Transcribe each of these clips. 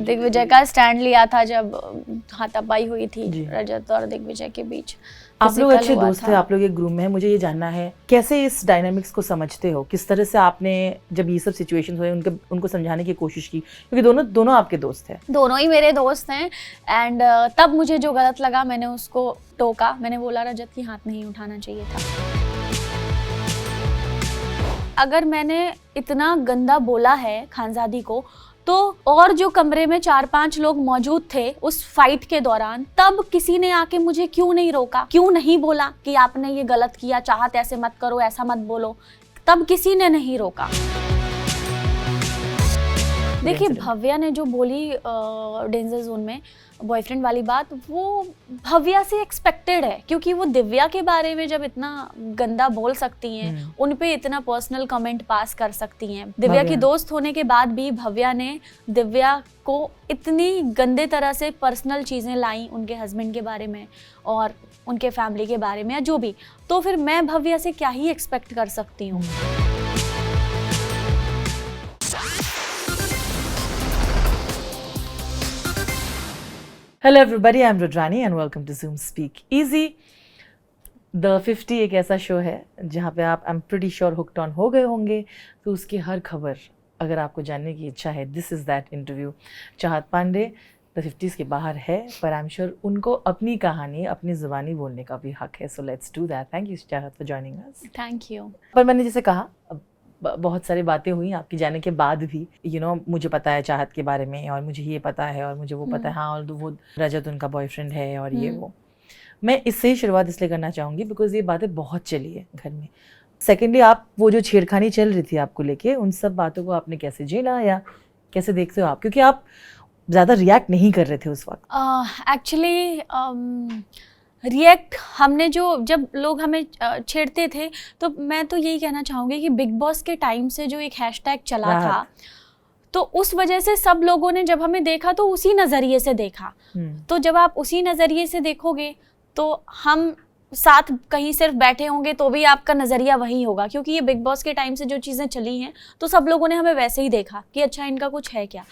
दिग्विजय का स्टैंड लिया था जब हाथापाई हुई थी रजत और दिग्विजय के बीच। आप लोग अच्छे दोस्त थे, आप लोग एक ग्रुप में हैं, मुझे ये जानना है कैसे इस डायनामिक्स को समझते हो, किस तरह से आपने जब ये सब सिचुएशंस हुए उनको समझाने की कोशिश की, क्योंकि दोनों आपके दोस्त हैं। दोनों ही मेरे दोस्त हैं एंड तब मुझे जो गलत लगा मैंने उसको टोका। मैंने बोला रजत की हाथ नहीं उठाना चाहिए था। अगर मैंने इतना गंदा बोला है खानजादी को तो और जो कमरे में 4-5 लोग मौजूद थे उस फाइट के दौरान, तब किसी ने आके मुझे क्यों नहीं रोका, क्यों नहीं बोला कि आपने ये गलत किया, चाहत ऐसे मत करो, ऐसा मत बोलो, तब किसी ने नहीं रोका। देखिए भव्या ने जो बोली डेंजर जोन में बॉयफ्रेंड वाली बात, वो भव्या से एक्सपेक्टेड है, क्योंकि वो दिव्या के बारे में जब इतना गंदा बोल सकती हैं, उन पे इतना पर्सनल कमेंट पास कर सकती हैं। दिव्या की दोस्त होने के बाद भी भव्या ने दिव्या को इतनी गंदे तरह से पर्सनल चीज़ें लाई उनके हस्बैंड के बारे में और उनके फैमिली के बारे में या जो भी, तो फिर मैं भव्या से क्या ही एक्सपेक्ट कर सकती हूँ। Hello everybody, I'm Rudrani and welcome to Zoom Speak Easy. The 50 एक ऐसा शो है जहाँ पे आप I'm pretty sure hooked on हो गए होंगे, तो उसकी हर खबर अगर आपको जानने की इच्छा है, this is that interview. चाहत पांडे The 50s के बाहर है, पर I'm sure उनको अपनी कहानी अपनी ज़ुबानी बोलने का भी हक है. So let's do that. Thank you चाहत for joining us. Thank you. पर मैंने जैसे कहा बहुत सारी बातें हुई आपकी जाने के बाद भी, मुझे पता है चाहत के बारे में और मुझे ये पता है और मुझे वो पता है, हाँ, और वो रजत उनका बॉयफ्रेंड है और ये वो। मैं इससे ही शुरुआत इसलिए करना चाहूँगी बिकॉज ये बातें बहुत चली है घर में। सेकेंडली, आप वो जो छेड़खानी चल रही थी आपको लेके, उन सब बातों को आपने कैसे झेला या कैसे देखते हो आप, क्योंकि आप ज़्यादा रिएक्ट नहीं कर रहे थे उस वक्त। एक्चुअली रिएक्ट हमने जब लोग हमें छेड़ते थे, तो मैं तो यही कहना चाहूँगी कि बिग बॉस के टाइम से जो एक हैशटैग चला था, तो उस वजह से सब लोगों ने जब हमें देखा तो उसी नज़रिए से देखा। तो जब आप उसी नज़रिए से देखोगे तो हम साथ कहीं सिर्फ बैठे होंगे तो भी आपका नज़रिया वही होगा, क्योंकि ये बिग बॉस के टाइम से जो चीज़ें चली हैं तो सब लोगों ने हमें वैसे ही देखा कि अच्छा इनका कुछ है क्या।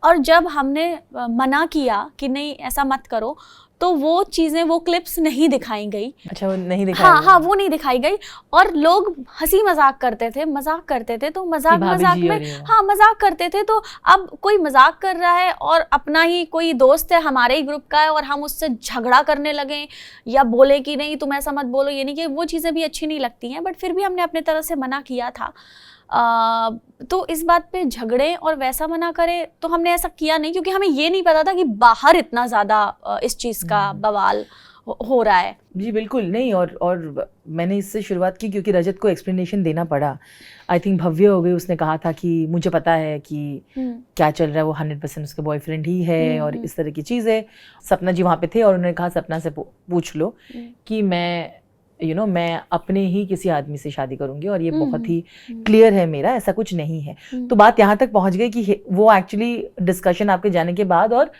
और जब हमने मना किया कि नहीं ऐसा मत करो, तो वो चीज़ें, वो क्लिप्स नहीं दिखाई गई। अच्छा, वो नहीं दिखाई गई। हाँ, वो नहीं दिखाई गई और लोग हंसी मजाक करते थे तो मजाक में, हाँ, मजाक करते थे। तो अब कोई मजाक कर रहा है और अपना ही कोई दोस्त है, हमारे ही ग्रुप का है, और हम उससे झगड़ा करने लगे या बोले कि नहीं तुम ऐसा मत बोलो, ये नहीं, कि वो चीज़ें भी अच्छी नहीं लगती हैं। बट फिर भी हमने अपने तरह से मना किया था। तो इस बात पे झगड़े और वैसा मना करे तो हमने ऐसा किया नहीं, क्योंकि हमें ये नहीं पता था कि बाहर इतना ज़्यादा इस चीज़ का बवाल हो रहा है। जी बिल्कुल नहीं, और मैंने इससे शुरुआत की क्योंकि रजत को एक्सप्लेनेशन देना पड़ा। आई थिंक भव्य हो गई, उसने कहा था कि मुझे पता है कि क्या चल रहा है, वो 100% उसके बॉयफ्रेंड ही है और इस तरह की चीज़ है। सपना जी वहाँ पे थे और उन्होंने कहा सपना से पूछ लो कि मैं मैं अपने ही किसी आदमी से शादी करूंगी और ये बहुत ही क्लियर है मेरा, ऐसा कुछ नहीं है। तो बात यहाँ तक पहुँच गई कि वो एक्चुअली डिस्कशन आपके जाने के बाद और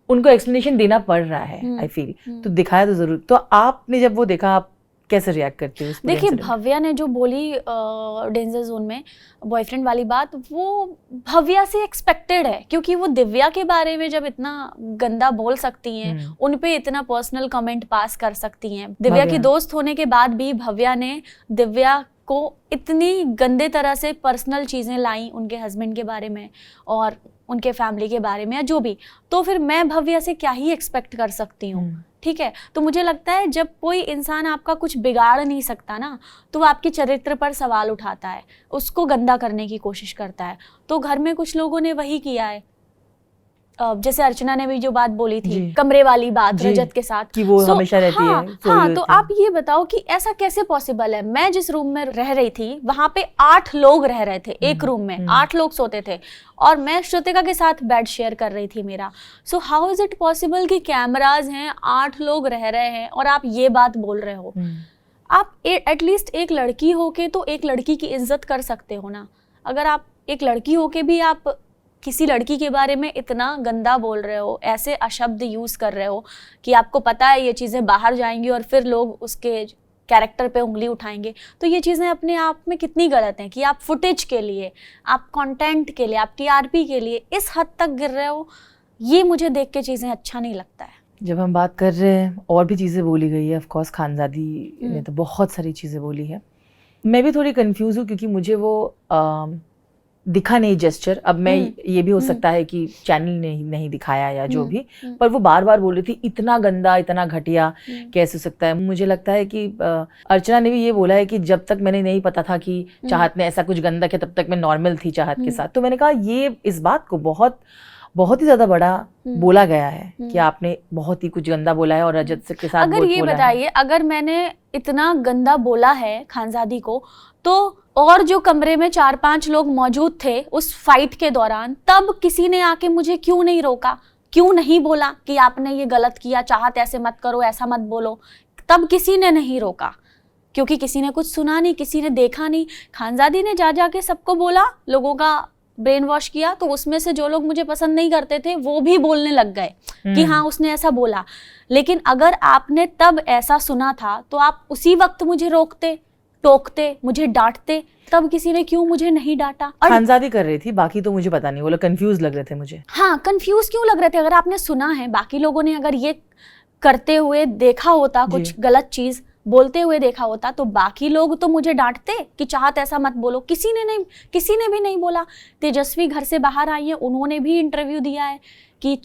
उनको एक्सप्लेनेशन देना पड़ रहा है, आई फील। तो दिखाया तो जरूर। तो आपने जब वो देखा, आप कैसे रिएक्ट करते हो? देखिए भव्या ने जो बोली डेंजर जोन में बॉयफ्रेंड वाली बात, वो भव्या से एक्सपेक्टेड है, क्योंकि वो दिव्या के बारे में जब इतना गंदा बोल सकती हैं, उन पे इतना पर्सनल कमेंट पास कर सकती हैं। दिव्या की दोस्त होने के बाद भी भव्या ने दिव्या को इतनी गंदे तरह से पर्सनल चीज़ें लाई उनके हस्बैंड के बारे में और उनके फैमिली के बारे में या जो भी, तो फिर मैं भव्या से क्या ही एक्सपेक्ट कर सकती हूँ। ठीक है, तो मुझे लगता है जब कोई इंसान आपका कुछ बिगाड़ नहीं सकता ना, तो वो आपके चरित्र पर सवाल उठाता है, उसको गंदा करने की कोशिश करता है। तो घर में कुछ लोगों ने वही किया है। जैसे अर्चना ने भी जो बात बोली थी, कमरे वाली बात रजत के साथ कि वो हमेशा रहती है। हाँ, तो आप ये बताओ कि ऐसा कैसे पॉसिबल है? मैं जिस रूम में रह रही थी वहां पे 8 लोग रह रहे थे, एक रूम में 8 लोग सोते थे और मैं श्रुतिका के साथ बेड शेयर कर रही थी मेरा। So how is it possible कि कैमराज हैं, 8 लोग रह रहे हैं और आप ये बात बोल रहे हो? आप एटलीस्ट एक लड़की हो के तो एक लड़की की इज्जत कर सकते हो ना। अगर आप एक लड़की हो के भी आप किसी लड़की के बारे में इतना गंदा बोल रहे हो, ऐसे अशब्द यूज़ कर रहे हो कि आपको पता है ये चीज़ें बाहर जाएंगी और फिर लोग उसके कैरेक्टर पे उंगली उठाएंगे, तो ये चीज़ें अपने आप में कितनी गलत हैं कि आप फुटेज के लिए, आप कंटेंट के लिए, आप टीआरपी के लिए इस हद तक गिर रहे हो। ये मुझे देख के चीज़ें अच्छा नहीं लगता है। जब हम बात कर रहे हैं और भी चीज़ें बोली गई है, ऑफ कोर्स खानज़ादी ने तो बहुत सारी चीज़ें बोली है। मैं भी थोड़ी कंफ्यूज हूँ क्योंकि मुझे वो दिखा नहीं जेस्चर। अब मैं ये भी हो सकता है कि चैनल ने नहीं दिखाया या जो भी, पर वो बार बार बोल रही थी इतना गंदा, इतना घटिया कैसे हो सकता है। मुझे लगता है कि अर्चना ने भी ये बोला है कि जब तक मैंने नहीं पता था कि चाहत ने ऐसा कुछ गंदा किया, तब तक मैं नॉर्मल थी चाहत के साथ। तो मैंने कहा ये इस बात को बहुत बहुत ही ज्यादा बड़ा बोला गया है कि आपने बहुत ही कुछ गंदा बोला है और रजत के साथ अगर ये बताइए, अगर मैंने इतना गंदा बोला है खानज़ादी को, तो और जो कमरे में 4-5 लोग मौजूद थे उस फाइट के दौरान, तब किसी ने आके मुझे क्यों नहीं रोका, क्यों नहीं बोला कि आपने ये गलत किया, चाहत ऐसे मत करो, ऐसा मत बोलो। तब किसी ने नहीं रोका क्योंकि किसी ने कुछ सुना नहीं, किसी ने देखा नहीं। खानज़ादी ने जा जाके सबको बोला, लोगों का ब्रेन वॉश किया, तो उसमें से जो लोग मुझे पसंद नहीं करते थे वो भी बोलने लग गए कि हाँ उसने ऐसा बोला। लेकिन अगर आपने तब ऐसा सुना था तो आप उसी वक्त मुझे रोकते, टोकते, मुझे डांटते। तब किसी ने क्यों मुझे नहीं डांटा? खानज़ादी कर रही थी, बाकी तो मुझे पता नहीं, वो लोग कंफ्यूज लग रहे थे मुझे। हाँ, कंफ्यूज क्यों लग रहे थे? अगर आपने सुना है, बाकी लोगों ने अगर ये करते हुए देखा होता, कुछ गलत चीज बोलते हुए देखा होता, तो बाकी लोग तो मुझे डांटते कि चाहत ऐसा मत बोलो। किसी ने भी नहीं बोला। तेजस्वी घर से बाहर आई है, उन्होंने भी इंटरव्यू दिया है कि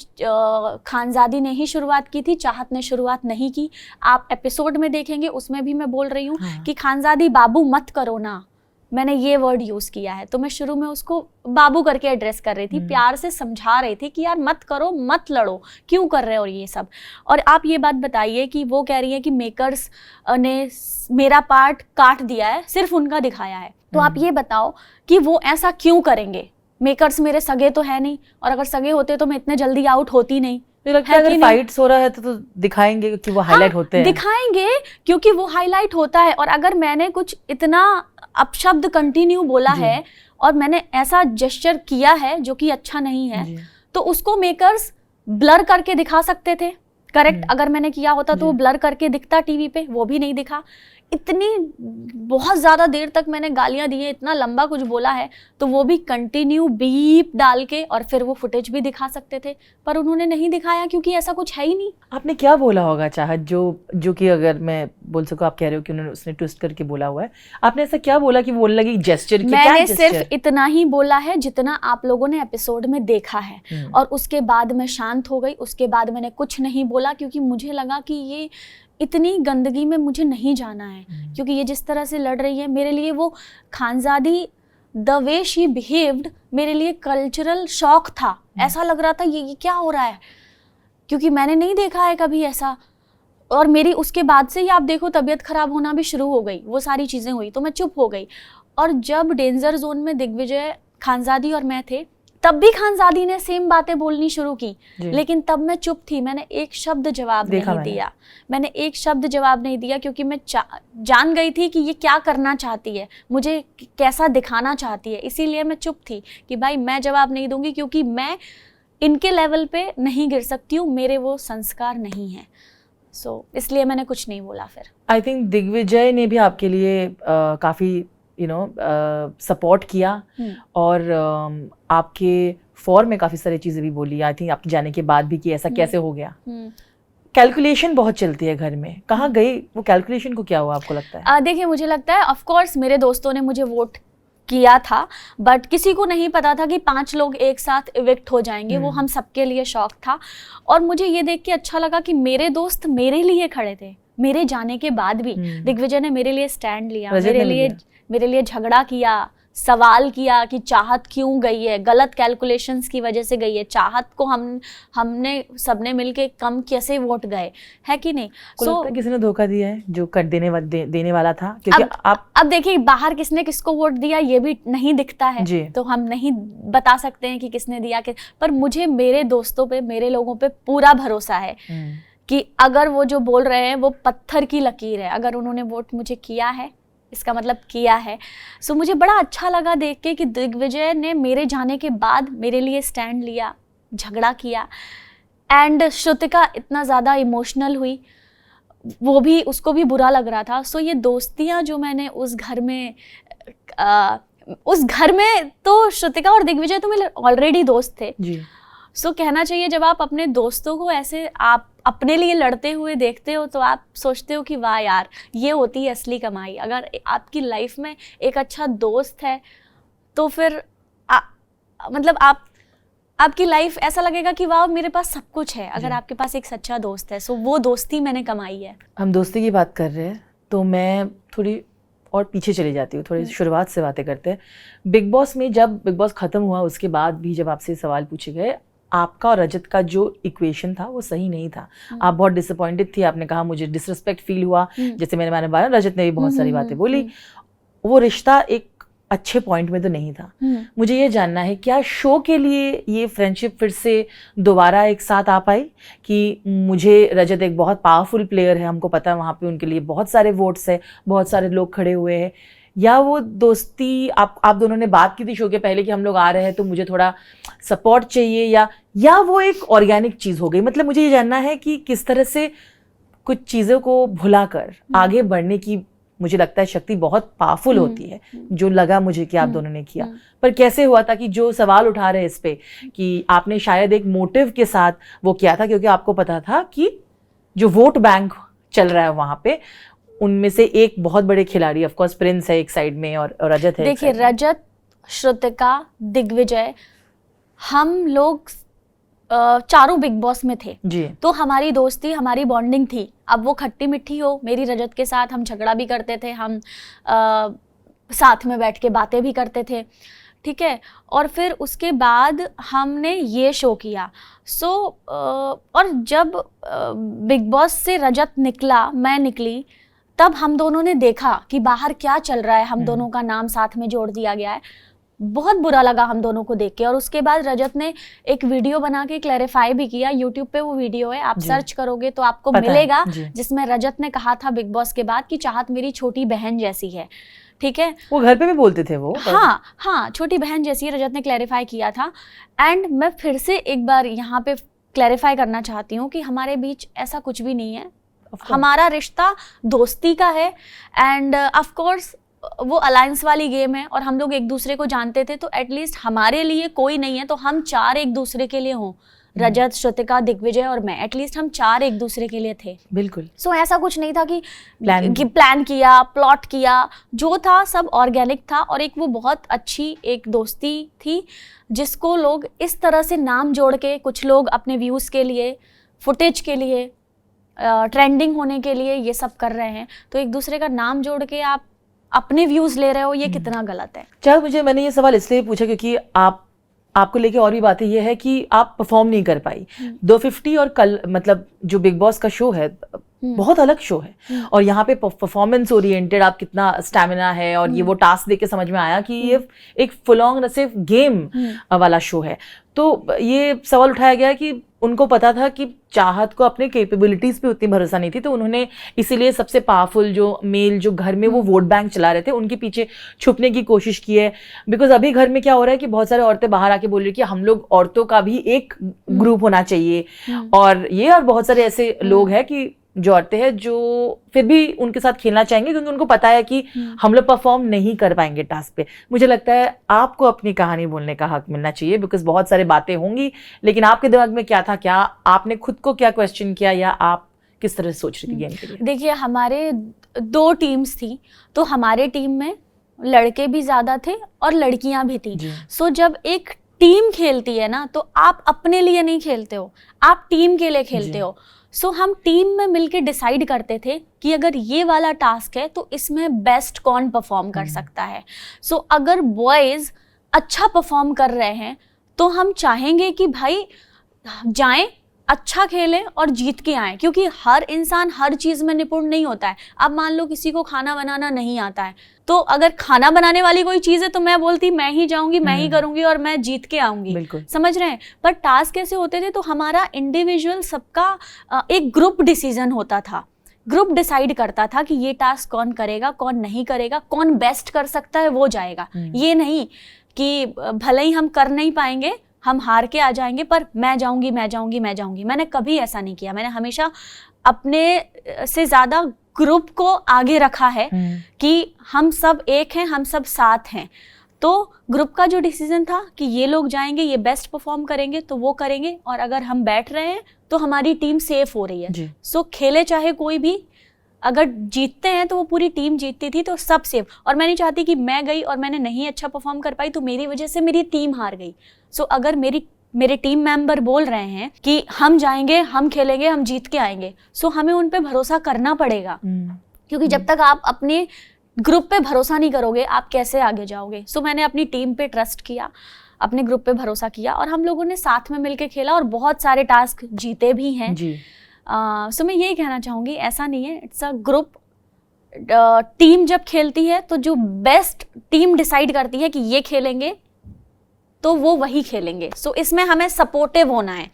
खानज़ादी ने ही शुरुआत की थी, चाहत ने शुरुआत नहीं की। आप एपिसोड में देखेंगे, उसमें भी मैं बोल रही हूँ कि खानज़ादी बाबू मत करो ना, मैंने ये वर्ड यूज़ किया है। तो मैं शुरू में उसको बाबू करके एड्रेस कर रही थी, प्यार से समझा रही थी कि यार मत करो, मत लड़ो, क्यों कर रहे हो ये सब। और आप ये बात बताइए कि वो कह रही है कि मेकर्स ने मेरा पार्ट काट दिया है, सिर्फ उनका दिखाया है। तो आप ये बताओ कि वो ऐसा क्यों करेंगे? मेकर्स मेरे सगे तो है नहीं, और अगर सगे होते तो मैं इतने जल्दी आउट होती नहीं। अगर फाइट्स हो रहा है तो दिखाएंगे कि वो हाईलाइट होते हैं। दिखाएंगे क्योंकि वो हाईलाइट होता है। और अगर मैंने कुछ इतना अपशब्द कंटिन्यू बोला है और मैंने ऐसा जेस्चर किया है जो कि अच्छा नहीं है, तो उसको मेकर्स ब्लर करके दिखा सकते थे। करेक्ट, अगर मैंने किया होता तो वो ब्लर करके दिखता टीवी पे, वो भी नहीं दिखा। इतनी बहुत ज़्यादा देर तक मैंने गालियाँ दी हैं, इतना लंबा कुछ बोला है, तो वो भी कंटिन्यू बीप डाल के और फिर वो फुटेज भी दिखा सकते थे, पर उन्होंने नहीं दिखाया क्योंकि ऐसा कुछ है ही नहीं। आपने क्या बोला होगा चाहत, जो कि अगर मैं बोल सकूं, आप कह रहे हो कि उसने ट्विस्ट करके बोला हुआ है, आपने ऐसा क्या बोला कि बोलने लगी जेस्चर की? मैंने सिर्फ इतना ही बोला है जितना आप लोगों ने एपिसोड में देखा है, और उसके बाद मैं शांत हो गई। उसके बाद मैंने कुछ नहीं बोला क्योंकि मुझे लगा कि ये इतनी गंदगी में मुझे नहीं जाना है, क्योंकि ये जिस तरह से लड़ रही है, मेरे लिए वो खानज़ादी द वे शी बिहेव्ड मेरे लिए कल्चरल शॉक था। ऐसा लग रहा था ये क्या हो रहा है, क्योंकि मैंने नहीं देखा है कभी ऐसा। और मेरी उसके बाद से ही आप देखो तबीयत खराब होना भी शुरू हो गई, वो सारी चीज़ें हुई तो मैं चुप हो गई। और जब डेंजर जोन में दिग्विजय, खानज़ादी और मैं थे, तब भी खानज़ादी ने सेम बातें बोलनी शुरू की, लेकिन तब मैं चुप थी। मैंने एक शब्द जवाब नहीं दिया। मैंने एक शब्द जवाब नहीं दिया क्योंकि मैं जान गई थी कि ये क्या करना चाहती है, मुझे कैसा दिखाना चाहती है। इसीलिए मैं चुप थी कि भाई मैं जवाब नहीं दूंगी, क्योंकि मैं इनके लेवल पे नहीं गिर सकती हूँ, मेरे वो संस्कार नहीं है। सो इसलिए मैंने कुछ नहीं बोला। फिर आई थिंक दिग्विजय ने भी आपके लिए काफ़ी सपोर्ट किया, और आपके फॉर में काफ़ी सारी चीज़ें भी बोली, आई थिंक आपके जाने के बाद भी, कि ऐसा कैसे हो गया। कैलकुलेशन बहुत चलती है घर में, कहाँ गई वो कैलकुलेशन को? क्या हुआ आपको लगता है? देखिए, मुझे लगता है ऑफ कोर्स मेरे दोस्तों ने मुझे वोट किया था, बट किसी को नहीं पता था कि 5 लोग एक साथ इविक्ट हो जाएंगे। वो हम सबके लिए शौक था। और मुझे ये देख के अच्छा लगा कि मेरे दोस्त मेरे लिए खड़े थे, मेरे जाने के बाद भी। दिग्विजय ने मेरे लिए स्टैंड लिया, मेरे लिए झगड़ा किया, सवाल किया कि चाहत क्यों गई है, गलत कैलकुलेशंस की वजह से गई है, चाहत को हमने सबने मिलके कम कैसे वोट गए, है कि नहीं। किसी ने धोखा दिया है जो कट देने वाला था, क्योंकि अब देखिए बाहर किसने किसको वोट दिया ये भी नहीं दिखता है, तो हम नहीं बता सकते हैं कि किसने दिया। पर मुझे मेरे दोस्तों पे, मेरे लोगों पे पूरा भरोसा है कि अगर वो जो बोल रहे हैं वो पत्थर की लकीर है। अगर उन्होंने वोट मुझे किया है, इसका मतलब किया है। सो मुझे बड़ा अच्छा लगा देख के कि दिग्विजय ने मेरे जाने के बाद मेरे लिए स्टैंड लिया, झगड़ा किया। एंड श्रुतिका इतना ज़्यादा इमोशनल हुई, वो भी, उसको भी बुरा लग रहा था। सो ये दोस्तियाँ जो मैंने उस घर में तो श्रुतिका और दिग्विजय तो मेरे ऑलरेडी दोस्त थे जी। सो कहना चाहिए जब आप अपने दोस्तों को ऐसे आप अपने लिए लड़ते हुए देखते हो तो आप सोचते हो कि वाह यार, ये होती है असली कमाई। अगर आपकी लाइफ में एक अच्छा दोस्त है तो फिर मतलब आपकी लाइफ ऐसा लगेगा कि वाह मेरे पास सब कुछ है, अगर आपके पास एक सच्चा दोस्त है। सो वो दोस्ती मैंने कमाई है। हम दोस्ती की बात कर रहे हैं तो मैं थोड़ी और पीछे चली जाती हूँ, थोड़ी शुरुआत से बातें करते हैं। बिग बॉस में जब बिग बॉस खत्म हुआ उसके बाद भी जब आपसे सवाल पूछे गए, आपका और रजत का जो इक्वेशन था वो सही नहीं था। आप बहुत डिसअपॉइंटेड थी, आपने कहा मुझे डिसरिस्पेक्ट फील हुआ, जैसे मैंने बार रजत ने भी बहुत सारी बातें बोली। वो रिश्ता एक अच्छे पॉइंट में तो नहीं था। मुझे ये जानना है क्या शो के लिए ये फ्रेंडशिप फिर से दोबारा एक साथ आ पाई कि मुझे रजत एक बहुत पावरफुल प्लेयर है, हमको पता है वहाँ पे उनके लिए बहुत सारे वोट्स है, बहुत सारे लोग खड़े हुए हैं, या वो दोस्ती आप दोनों ने बात की थी शो के पहले कि हम लोग आ रहे हैं तो मुझे थोड़ा सपोर्ट चाहिए, या वो एक ऑर्गेनिक चीज़ हो गई? मतलब मुझे ये जानना है कि किस तरह से कुछ चीज़ों को भुलाकर आगे बढ़ने की मुझे लगता है शक्ति बहुत पावरफुल होती है, जो लगा मुझे कि आप दोनों ने किया। पर कैसे हुआ था कि जो सवाल उठा रहे इस पे कि आपने शायद एक मोटिव के साथ वो किया था, क्योंकि आपको पता था कि जो वोट बैंक चल रहा है वहां पे उनमें से एक बहुत बड़े खिलाड़ी ऑफ कोर्स प्रिंस है एक साइड में और रजत है। देखिए रजत, श्रुतिका, दिग्विजय, हम लोग चारों बिग बॉस में थे जी, तो हमारी दोस्ती, हमारी बॉन्डिंग थी। अब वो खट्टी मिट्टी हो, मेरी रजत के साथ हम झगड़ा भी करते थे, हम साथ में बैठ के बातें भी करते थे, ठीक है। और फिर उसके बाद हमने ये शो किया। और जब बिग बॉस से रजत निकला, मैं निकली, तब हम दोनों ने देखा कि बाहर क्या चल रहा है, हम दोनों का नाम साथ में जोड़ दिया गया है। बहुत बुरा लगा हम दोनों को देख के। और उसके बाद रजत ने एक वीडियो बना के क्लैरिफाई भी किया, यूट्यूब पे वो वीडियो है, आप सर्च करोगे तो आपको मिलेगा, जिसमें रजत ने कहा था बिग बॉस के बाद कि चाहत मेरी छोटी बहन जैसी है, ठीक है। वो घर पे भी बोलते थे वो, हाँ, छोटी बहन जैसी है, रजत ने क्लैरिफाई किया था। एंड मैं फिर से एक बार यहाँ पे क्लैरिफाई करना चाहती हूँ कि हमारे बीच ऐसा कुछ भी नहीं है, हमारा रिश्ता दोस्ती का है। एंड ऑफ कोर्स वो अलायंस वाली गेम है और हम लोग एक दूसरे को जानते थे, तो एटलीस्ट हमारे लिए कोई नहीं है तो हम चार एक दूसरे के लिए हों, रजत, श्रुतिका, दिग्विजय और मैं, एटलीस्ट हम चार एक दूसरे के लिए थे। बिल्कुल। सो ऐसा कुछ नहीं था कि प्लान किया, प्लॉट किया, जो था सब ऑर्गेनिक था। और एक वो बहुत अच्छी एक दोस्ती थी जिसको लोग इस तरह से नाम जोड़ के, कुछ लोग अपने व्यूज़ के लिए, फुटेज के लिए, ट्रेंडिंग होने के लिए ये सब कर रहे हैं, तो एक दूसरे का नाम जोड़ के आप अपने व्यूज ले रहे हो, ये कितना गलत है। चल, मैंने ये सवाल इसलिए पूछा क्योंकि आपको लेके और भी बातें ये है कि आप परफॉर्म नहीं कर पाई 250 और कल, मतलब जो बिग बॉस का शो है बहुत अलग शो है और यहाँ पे परफॉर्मेंस ओरिएंटेड, आप कितना स्टैमिना है और ये वो टास्क देख के समझ में आया कि ये एक फुल ऑन सिर्फ गेम वाला शो है। तो ये सवाल उठाया गया कि उनको पता था कि चाहत को अपने कैपेबिलिटीज पे उतनी भरोसा नहीं थी, तो उन्होंने इसीलिए सबसे पावरफुल जो मेल जो घर में वो वोट बैंक चला रहे थे उनके पीछे छुपने की कोशिश की है। बिकॉज अभी घर में क्या हो रहा है कि बहुत सारे औरतें बाहर आके बोल रही है कि हम लोग औरतों का भी एक ग्रुप होना चाहिए, और बहुत सारे ऐसे लोग हैं कि जो औरतें हैं जो फिर भी उनके साथ खेलना चाहेंगे क्योंकि उनको पता है कि हम लोग परफॉर्म नहीं कर पाएंगे टास्क पे। मुझे लगता है आपको अपनी कहानी बोलने का हक मिलना चाहिए, बिकॉज बहुत सारे बातें होंगी, लेकिन आपके दिमाग में क्या था, क्या आपने खुद को क्या क्वेश्चन किया, या आप किस तरह से सोच रही थी गेम के लिए? देखिए, हमारे 2 टीम्स थी, तो हमारे टीम में लड़के भी ज्यादा थे और लड़कियां भी थी। सो जब एक टीम खेलती है ना, तो आप अपने लिए नहीं खेलते हो, आप टीम के लिए खेलते हो। सो हम टीम में मिलके डिसाइड करते थे कि अगर ये वाला टास्क है तो इसमें बेस्ट कौन परफॉर्म कर सकता है। सो अगर बॉयज अच्छा परफॉर्म कर रहे हैं तो हम चाहेंगे कि भाई जाएं, अच्छा खेलें और जीत के आएं, क्योंकि हर इंसान हर चीज़ में निपुण नहीं होता है। अब मान लो किसी को खाना बनाना नहीं आता है, तो अगर खाना बनाने वाली कोई चीज़ है तो मैं बोलती मैं ही जाऊंगी, मैं ही करूंगी और मैं जीत के आऊंगी, समझ रहे हैं। पर टास्क कैसे होते थे, तो हमारा इंडिविजुअल सबका एक ग्रुप डिसीजन होता था, ग्रुप डिसाइड करता था कि ये टास्क कौन करेगा, कौन नहीं करेगा, कौन बेस्ट कर सकता है वो जाएगा। ये नहीं कि भले ही हम कर नहीं पाएंगे, हम हार के आ जाएंगे, पर मैं जाऊंगी मैं जाऊंगी मैं जाऊंगी। मैंने कभी ऐसा नहीं किया, मैंने हमेशा अपने से ज्यादा ग्रुप को आगे रखा है कि हम सब एक हैं, हम सब साथ हैं। तो ग्रुप का जो डिसीजन था कि ये लोग जाएंगे, ये बेस्ट परफॉर्म करेंगे तो वो करेंगे, और अगर हम बैठ रहे हैं तो हमारी टीम सेफ हो रही है। सो खेले चाहे कोई भी, अगर जीतते हैं तो वो पूरी टीम जीतती थी, तो सब सेफ। और मैं नहीं चाहती कि मैं गई और मैंने नहीं अच्छा परफॉर्म कर पाई तो मेरी वजह से मेरी टीम हार गई। सो अगर मेरे टीम मेंबर बोल रहे हैं कि हम जाएंगे, हम खेलेंगे, हम जीत के आएंगे, सो हमें उन पे भरोसा करना पड़ेगा। क्योंकि जब तक आप अपने ग्रुप पे भरोसा नहीं करोगे आप कैसे आगे जाओगे। सो मैंने अपनी टीम पे ट्रस्ट किया, अपने ग्रुप पे भरोसा किया, और हम लोगों ने साथ में मिलके खेला और बहुत सारे टास्क जीते भी हैं। सो मैं यही कहना चाहूँगी, ऐसा नहीं है, इट्स अ ग्रुप। टीम जब खेलती है तो जो बेस्ट टीम डिसाइड करती है कि ये खेलेंगे तो वो वही खेलेंगे। सो इसमें हमें सपोर्टिव होना है,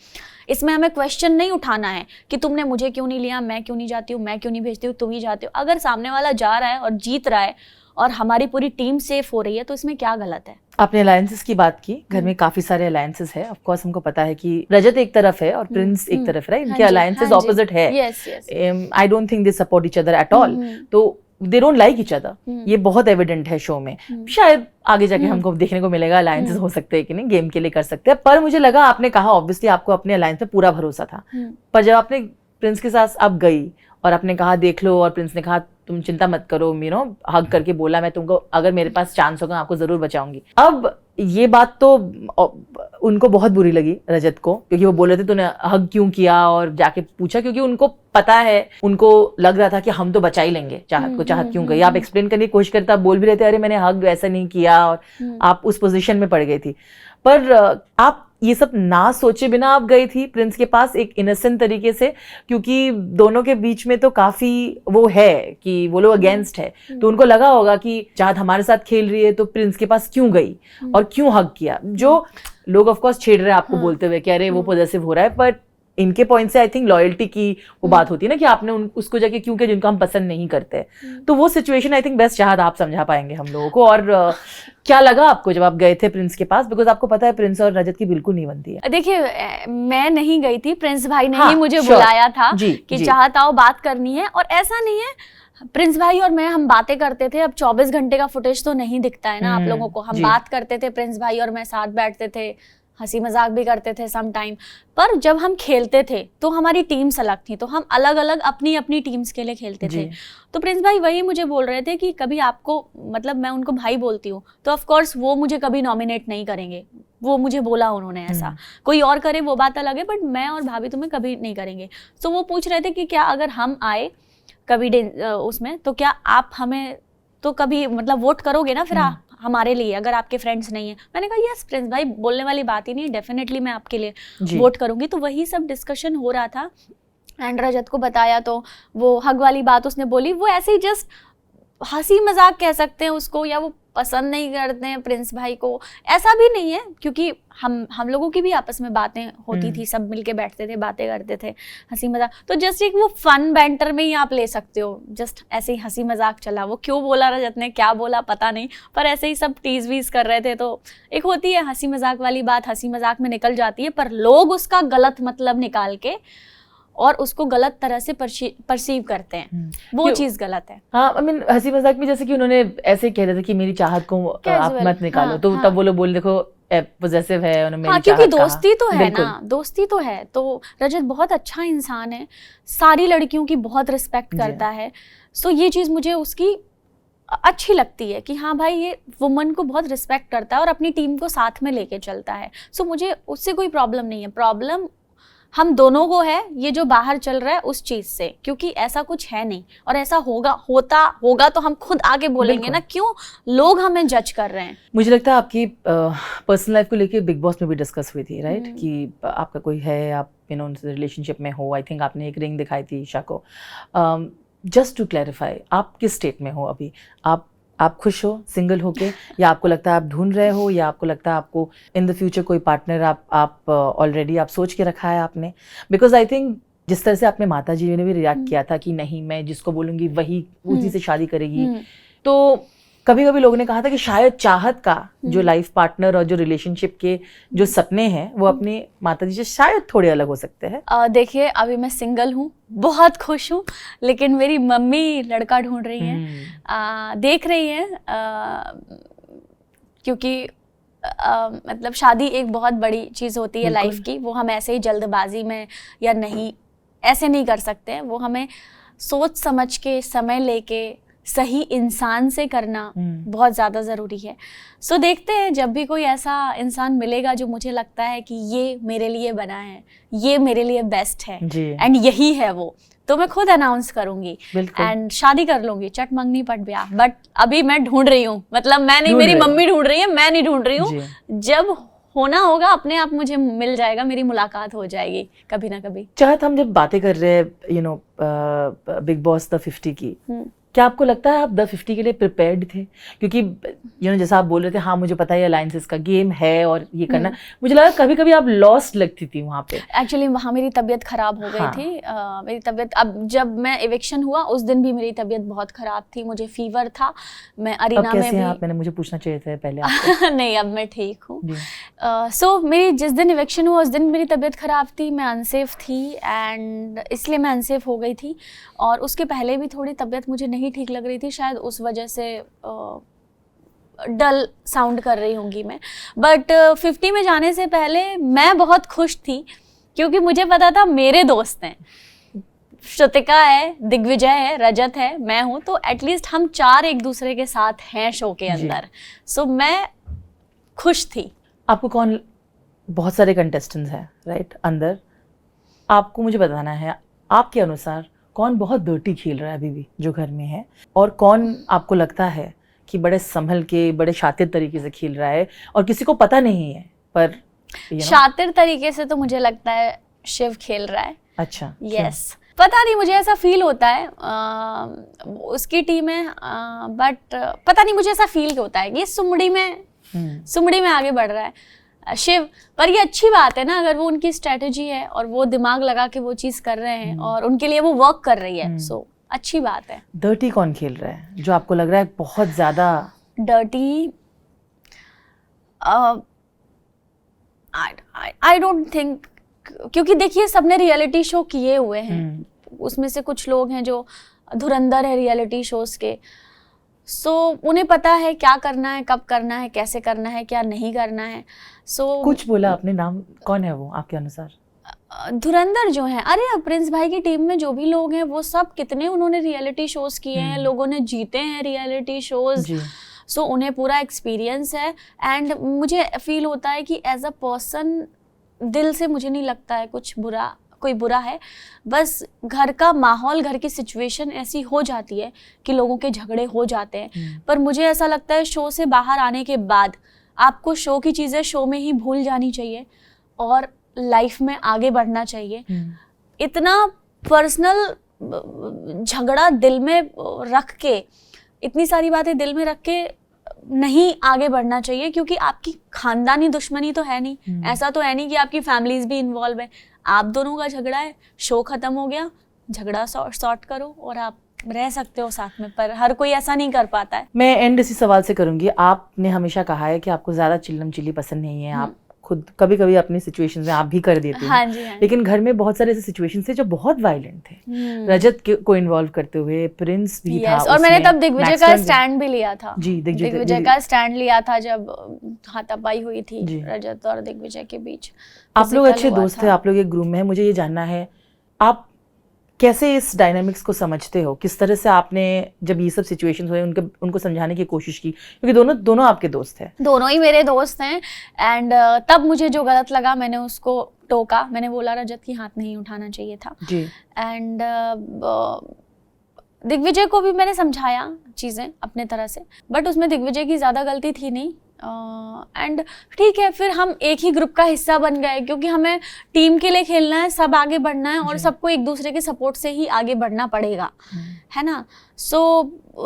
इसमें हमें क्वेश्चन नहीं उठाना है कि तुमने मुझे क्यों नहीं लिया, मैं क्यों नहीं जाती हूँ, मैं क्यों नहीं भेजती हूँ, तुम ही जाते हो। अगर सामने वाला जा रहा है और जीत रहा है और हमारी पूरी टीम सेफ हो रही है तो इसमें क्या गलत है। आपने अलायंसेस की बात की, घर में काफी सारे अलायंसेस है। ऑफ कोर्स हमको पता है कि रजत एक तरफ है और प्रिंस एक तरफ है, इनके अलायंसेस ऑपोजिट है। I don't think they support each other at all, तो they don't like each other, ये बहुत एविडेंट है शो में। शायद आगे जाके हमको देखने को मिलेगा अलायंसेस हो सकते हैं कि नहीं, गेम के लिए कर सकते हैं। पर मुझे लगा, आपने कहा ऑब्वियसली आपको अपने अलायंस पे पूरा भरोसा था, पर जब आपने प्रिंस के साथ अब गई और आपने कहा देख लो, और प्रिंस ने कहा तुम चिंता मत करो, हग करके बोला मैं तुमको अगर मेरे पास चांस होगा आपको जरूर बचाऊंगी। अब ये बात तो उनको बहुत बुरी लगी रजत को, क्योंकि वो बोल रहे थे तूने हग क्यों किया, और जाके पूछा, क्योंकि उनको पता है, उनको लग रहा था कि हम तो बचा ही लेंगे चाहत को, चाहत क्यों गई। आप एक्सप्लेन करने की कोशिश करते, आप बोल भी रहे थे अरे मैंने हग ऐसा नहीं किया, और आप उस पोजीशन में पड़ गई थी। पर आप ये सब ना सोचे बिना आप गई थी प्रिंस के पास एक इनोसेंट तरीके से, क्योंकि दोनों के बीच में तो काफी वो है कि वो लोग अगेंस्ट है, तो उनको लगा होगा कि चाहत हमारे साथ खेल रही है तो प्रिंस के पास क्यों गई और क्यों हग किया। जो लोग ऑफ कोर्स छेड़ रहे हैं आपको बोलते हुए कि अरे वो पॉजेसिव हो रहा है, पर इनके पॉइंट से आई थिंक लॉयल्टी की वो बात होती है ना कि आपने उसको जाके क्यों किया जिनको हम पसंद नहीं करते। तो वो सिचुएशन आई थिंक बेस्ट चाहत आप समझा पाएंगे हम लोगों को। और क्या लगा आपको जब आप गए थे प्रिंस के पास, बिकॉज आपको पता है प्रिंस और रजत की बिल्कुल नहीं बनती है। देखिए मैं नहीं गई थी, प्रिंस भाई ने ही मुझे बुलाया था कि चाहत आओ बात करनी है। और ऐसा नहीं है, प्रिंस भाई और मैं हम बातें करते थे। अब 24 घंटे का फुटेज तो नहीं दिखता है ना आप लोगों को। हम बात करते थे, प्रिंस भाई और मैं साथ बैठते थे, हंसी मजाक भी करते थे सम टाइम। पर जब हम खेलते थे तो हमारी टीम्स अलग थी, तो हम अलग अलग अपनी अपनी टीम्स के लिए खेलते थे। तो प्रिंस भाई वही मुझे बोल रहे थे कि कभी आपको, मतलब मैं उनको भाई बोलती हूँ, तो ऑफ कोर्स वो मुझे कभी नॉमिनेट नहीं करेंगे, वो मुझे बोला उन्होंने ऐसा। कोई और करे वो बात अलग है, बट मैं और भाभी तुम्हें कभी नहीं करेंगे। तो वो पूछ रहे थे कि क्या अगर हम आए कभी उसमें तो क्या आप हमें तो कभी मतलब वोट करोगे ना फिर हमारे लिए, अगर आपके फ्रेंड्स नहीं है। मैंने कहा यस प्रिंस भाई, बोलने वाली बात ही नहीं, डेफिनेटली मैं आपके लिए वोट करूंगी। तो वही सब डिस्कशन हो रहा था। एंड रजत को बताया तो वो हग वाली बात उसने बोली, वो ऐसे ही जस्ट हंसी मजाक कह सकते हैं उसको, या वो पसंद नहीं करते हैं प्रिंस भाई को, ऐसा भी नहीं है। क्योंकि हम लोगों की भी आपस में बातें होती थी, सब मिलके बैठते थे, बातें करते थे, हंसी मजाक। तो जस्ट एक वो फन बैंटर में ही आप ले सकते हो, जस्ट ऐसे ही हंसी मजाक चला। वो क्यों बोला रजत ने, क्या बोला पता नहीं, पर ऐसे ही सब टीज वीज कर रहे थे। तो एक होती है हंसी मजाक वाली बात, हंसी मजाक में निकल जाती है, पर लोग उसका गलत मतलब निकाल के और उसको गलत तरह से परसीव करते हैं, वो चीज गलत है। हाँ, आई मीन हंसी मजाक में जैसे कि उन्होंने ऐसे कह रहे थे कि मेरी चाहत को आप मत निकालो, तो तब वो लोग बोल देखो पॉजेसिव है उन्होंने मेरी क्योंकि दोस्ती तो है ना, दोस्ती तो है। तो रजत बहुत अच्छा इंसान है, सारी लड़कियों की बहुत रिस्पेक्ट करता है। सो ये चीज मुझे उसकी अच्छी लगती है कि हाँ भाई ये वुमन को बहुत रिस्पेक्ट करता है और अपनी टीम को साथ में लेके चलता है। सो मुझे उससे कोई प्रॉब्लम नहीं है। प्रॉब्लम हम दोनों को है ये जो बाहर चल रहा है उस चीज से, क्योंकि ऐसा कुछ है नहीं। और ऐसा होगा तो हम खुद आगे बोलेंगे ना, क्यों लोग हमें जज कर रहे हैं। मुझे लगता है आपकी पर्सनल लाइफ को लेके बिग बॉस में भी डिस्कस हुई थी, राइट? कि आपका कोई है, आप उनसे रिलेशनशिप में हो। आई थिंक आपने एक रिंग दिखाई थी ईशा को। जस्ट टू क्लैरिफाई, आप किस स्टेट में हो अभी? आप खुश हो सिंगल होके, या आपको लगता है आप ढूंढ रहे हो, या आपको लगता है आपको इन द फ्यूचर कोई पार्टनर आप ऑलरेडी आप सोच के रखा है आपने? बिकॉज आई थिंक जिस तरह से आपने माता जी ने भी रिएक्ट किया था कि नहीं मैं जिसको बोलूंगी वही उसी से शादी करेगी, तो कभी कभी लोगों ने कहा था कि शायद चाहत का जो लाइफ पार्टनर और जो रिलेशनशिप के जो सपने हैं वो अपने माता जी से शायद थोड़े अलग हो सकते हैं। देखिए अभी मैं सिंगल हूँ, बहुत खुश हूँ, लेकिन मेरी मम्मी लड़का ढूंढ रही हैं, देख रही हैं। क्योंकि मतलब शादी एक बहुत बड़ी चीज़ होती है लाइफ की, वो हम ऐसे ही जल्दबाजी में या नहीं ऐसे नहीं कर सकते हैं, वो हमें सोच समझ के समय लेके सही इंसान से करना बहुत ज़्यादा ज़रूरी है। सो देखते हैं, जब भी कोई ऐसा इंसान मिलेगा जो मुझे लगता है कि ये मेरे लिए बना है, ये मेरे लिए बेस्ट है एंड यही है वो, तो मैं खुद अनाउंस करूंगी एंड शादी कर लूंगी, चट मंगनी पट ब्याह। बट अभी मैं ढूंढ रही हूँ, मतलब मैं नहीं, मेरी मम्मी ढूंढ रही है, मैं नहीं ढूंढ रही हूँ। जब होना होगा अपने आप मुझे मिल जाएगा, मेरी मुलाकात हो जाएगी कभी ना कभी। चाहत, हम जब बातें कर रहे हैं बिग बॉस द 50 की, क्या आपको लगता है आप द 50 के लिए प्रिपेयर्ड थे? क्योंकि जैसा आप बोल रहे थे, हाँ मुझे पता है अलायंसेस का गेम है और ये करना, मुझे लगा कभी कभी आप लॉस्ट लगती थी वहाँ पे। एक्चुअली वहाँ मेरी तबीयत खराब हो गई थी। मेरी तबीयत, अब जब मैं इविक्शन हुआ उस दिन भी मेरी तबीयत बहुत खराब थी, मुझे फीवर था। मैं अरीना में भी आप, मैंने मुझे पूछना चाहिए था पहले आपको। नहीं, अब मैं ठीक हूँ। सो मेरी जिस दिन इविक्शन हुआ उस दिन मेरी तबीयत खराब थी, मैं अनसेफ थी एंड इसलिए मैं अनसेफ हो गई थी। और उसके पहले भी थोड़ी तबीयत मुझे नहीं ठीक लग रही थी, शायद उस वजह से डल साउंड कर रही होंगी मैं। बट 50 में जाने से पहले मैं बहुत खुश थी, क्योंकि मुझे पता था मेरे दोस्त हैं, श्रुतिका है, दिग्विजय है, रजत है, मैं हूँ, तो एटलीस्ट हम 4 एक दूसरे के साथ हैं शो के अंदर। सो मैं खुश थी। आपको कौन, बहुत सारे कंटेस्टेंट्स हैं राइट अंदर, आपको मुझे बताना है आपके अनुसार कौन बहुत डर्टी खेल रहा है अभी भी जो घर में है, और कौन आपको लगता है कि बड़े संभल के, बड़े शातिर तरीके से खेल रहा है और किसी को पता नहीं है पर शातिर तरीके से तो मुझे लगता है शिव खेल रहा है। अच्छा, यस, पता नहीं, मुझे ऐसा फील होता है। उसकी टीम है, बट पता नहीं मुझे ऐसा फील होता है कि सुमड़ी में आगे बढ़ रहा है शिव। पर ये अच्छी बात है ना, अगर वो उनकी स्ट्रेटेजी है और वो दिमाग लगा के वो चीज कर रहे हैं और उनके लिए वो वर्क कर रही है, सो अच्छी बात है। डर्टी कौन खेल रहा है जो आपको लग रहा है बहुत ज्यादा डर्टी? आई डोंट थिंक, क्योंकि देखिए सबने रियलिटी शो किए हुए हैं, उसमें से कुछ लोग हैं जो धुरंधर है रियलिटी शोज के, सो उन्हें पता है क्या करना है, कब करना है, कैसे करना है, क्या नहीं करना है। सो कुछ बोला आपने, नाम कौन है वो आपके अनुसार? धुरंधर जो है, अरे प्रिंस भाई की टीम में जो भी लोग हैं वो सब कितने उन्होंने रियलिटी शोज किए हैं, लोगों ने जीते हैं रियलिटी शोज, सो उन्हें पूरा एक्सपीरियंस है। एंड मुझे फील होता है कि एज अ पर्सन दिल से मुझे नहीं लगता है कोई बुरा है, बस घर का माहौल, घर की सिचुएशन ऐसी हो जाती है कि लोगों के झगड़े हो जाते हैं। पर मुझे ऐसा लगता है शो से बाहर आने के बाद आपको शो की चीज़ें शो में ही भूल जानी चाहिए और लाइफ में आगे बढ़ना चाहिए। इतना पर्सनल झगड़ा दिल में रख के, इतनी सारी बातें दिल में रख के नहीं आगे बढ़ना चाहिए, क्योंकि आपकी खानदानी दुश्मनी तो है नहीं, ऐसा तो है नहीं कि आपकी फैमिलीज भी इन्वॉल्व है। आप दोनों का झगड़ा है, शो खत्म हो गया, झगड़ा सॉर्ट करो और आप रह सकते हो साथ में, पर हर कोई ऐसा नहीं कर पाता है। मैं एंड इसी सवाल से करूंगी, आपने हमेशा कहा है कि आपको ज्यादा चिल्लम चिल्ली पसंद नहीं है, आप खुद कभी कभी अपनी सिचुएशंस में आप भी कर देती हैं। हाँ जी, हाँ। लेकिन घर में बहुत सारे ऐसे सिचुएशंस थे जो बहुत वायलेंट थे, रजत को इन्वॉल्व करते हुए, प्रिंस भी था और मैंने तब दिग्विजय का स्टैंड भी लिया था। जी, दिग्विजय का स्टैंड लिया था जब हाथापाई हुई थी रजत और दिग्विजय के बीच। आप लोग अच्छे दोस्त थे, आप लोग एक ग्रुप में है, मुझे ये जानना है आप कैसे इस डायनामिक्स को समझते हो, किस तरह से आपने जब ये सब सिचुएशंस हुए उनको समझाने की कोशिश की, क्योंकि दोनों आपके दोस्त हैं, दोनों ही मेरे दोस्त हैं। एंड तब मुझे जो गलत लगा मैंने उसको टोका, मैंने बोला रजत की हाथ नहीं उठाना चाहिए था जी। एंड दिग्विजय को भी मैंने समझाया चीज़ें अपने तरह से, बट उसमें दिग्विजय की ज़्यादा गलती थी नहीं। एंड ठीक है, फिर हम एक ही ग्रुप का हिस्सा बन गए, क्योंकि हमें टीम के लिए खेलना है, सब आगे बढ़ना है और सबको एक दूसरे के सपोर्ट से ही आगे बढ़ना पड़ेगा, है ना। सो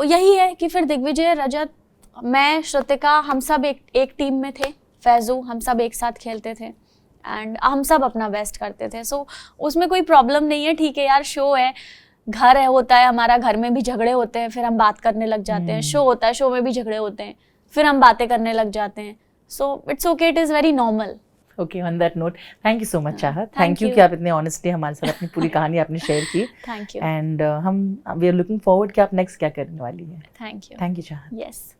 यही है कि फिर दिग्विजय, रजत, मैं, श्रुतिका, हम सब एक टीम में थे, फैजू, हम सब एक साथ खेलते थे एंड हम सब अपना बेस्ट करते थे। सो उसमें कोई प्रॉब्लम नहीं है। ठीक है यार, शो है, घर है, होता है हमारा, घर में भी झगड़े होते हैं, फिर हम बात करने लग जाते हैं। शो होता है, शो में भी झगड़े होते हैं, फिर हम बातें करने लग जाते हैं। So it's okay, it is very normal. Okay, on that note, thank you so much चाहत, थैंक यू कि आप इतने ऑनेस्टली हमारे साथ अपनी पूरी कहानी आपने शेयर की। Thank you. And we are looking forward कि आप नेक्स्ट क्या करने वाली है। Thank you Chahat. यस।